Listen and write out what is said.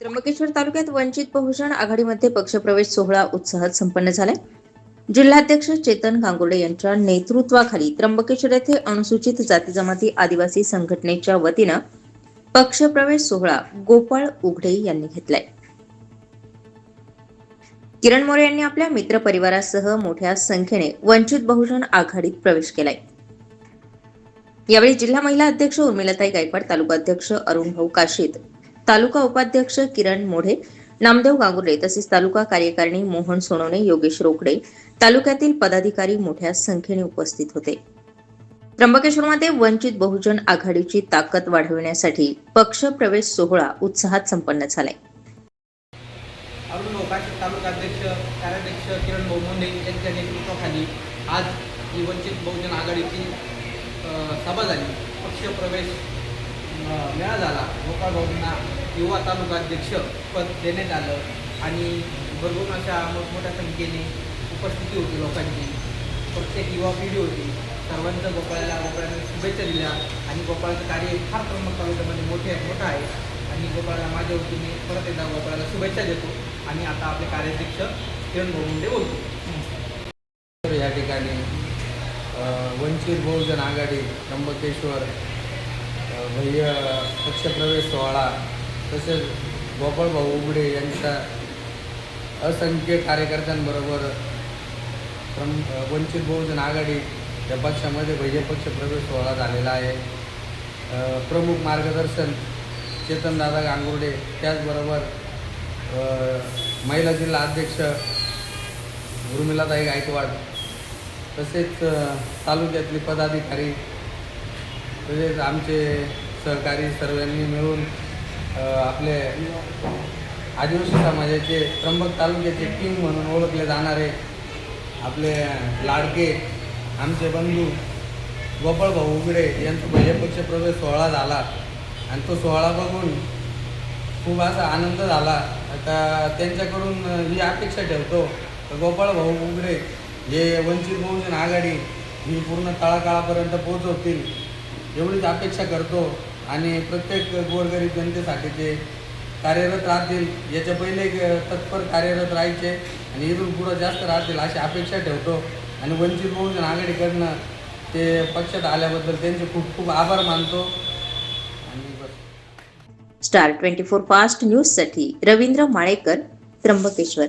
त्र्यंबकेश्वर तालुक्यात वंचित बहुजन आघाडीमध्ये पक्षप्रवेश सोहळा उत्साहात संपन्न झालाय. जिल्हाध्यक्ष चेतन गांगुर्डे यांच्या नेतृत्वाखाली त्र्यंबकेश्वर येथे अनुसूचित जाती जमाती आदिवासी संघटनेच्या वतीनं पक्षप्रवेश सोहळा गोपाळ उघडे यांनी घेतलाय. किरण मोरे यांनी आपल्या मित्रपरिवारासह मोठ्या संख्येने वंचित बहुजन आघाडीत प्रवेश केलाय. यावेळी जिल्हा महिला अध्यक्ष उर्मिलाताई गायकवाड, तालुका अध्यक्ष अरुण भाऊ काशीद, तालुका उपाध्यक्ष किरण मोढे, नामदेव गांगुर्डे तसेच तालुका कार्यकारिणी मोहन सोनवणे, योगेश रोकडे, तालुक्यातील पदाधिकारी मोठ्या संख्येने उपस्थित होते. त्र्यंबकेश्वरमध्ये वंचित बहुजन आघाडीची ताकद वाढविण्यासाठी पक्षप्रवेश सोहळा उत्साहात संपन्न झालाय. अरुण भाऊ काशीद, तालुका अध्यक्ष कार्याध्यक्ष किरण भाऊ मोंढे यांच्या नेतृत्वाखाली आज ही वंचित बहुजन आघाडीची सभा झाली. पक्षप्रवेश मेळा झाला. गोपाळ भाऊंना युवा तालुका अध्यक्ष पद देण्यात आलं आणि भरपूर अशा मोठमोठ्या संख्येने उपस्थिती होती लोकांची. प्रत्येक युवा पिढी होती. सर्वांचं गोपाळाने शुभेच्छा दिल्या आणि गोपाळाचं कार्य फार प्रमुख तालुक्यामध्ये मोठं आहे आणि गोपाळाला माझ्या वतीने परत एकदा गोपाळाला शुभेच्छा देतो आणि आता आपले कार्याध्यक्ष किरण भाऊ मुंडे बोलतो. या ठिकाणी वंचित बहुजन आघाडी त्र्यंबकेश्वर भैया पक्षप्रवेश सोहळा तसेच गोपाळ भाऊ उघडे यांच्या असंख्य कार्यकर्त्यांबरोबर वंचित बहुजन आघाडी या पक्षामध्ये भैया पक्षप्रवेश सोहळा झालेला आहे. प्रमुख मार्गदर्शन चेतनदादा गांगुर्डे, त्याचबरोबर महिला जिल्हा अध्यक्ष उर्मिलाताई गायकवाड तसेच तालुक्यातले पदाधिकारी तसेच आमचे सहकारी सर्वांनी मिळून आपले आदिवासी समाजाचे त्र्यंबक तालुक्याचे किंग म्हणून ओळखले जाणारे आपले लाडके आमचे बंधू गोपाळ भाऊ उघडे यांचा भैया पक्षप्रवेश सोहळा झाला आणि तो सोहळा बघून खूप असा आनंद झाला. आता त्यांच्याकडून ही अपेक्षा ठेवतो तर गोपाळ भाऊ उघडे हे वंचित बहुजन आघाडी ही पूर्ण तळागाळापर्यंत पोहोचवतील एवढीच अपेक्षा करतो आणि प्रत्येक गोरगरीब जनतेसाठी ते कार्यरत राहतील. याच्या पहिले तत्पर कार्यरत राहायचे आणि इथून पुढं जास्त राहतील अशी अपेक्षा ठेवतो आणि वंचित बहुजन आघाडीकडनं ते पक्षात आल्याबद्दल त्यांचे खूप खूप आभार मानतो. आणि बस. स्टार 24 फास्ट न्यूजसाठी रवींद्र माळेकर, त्र्यंबकेश्वर.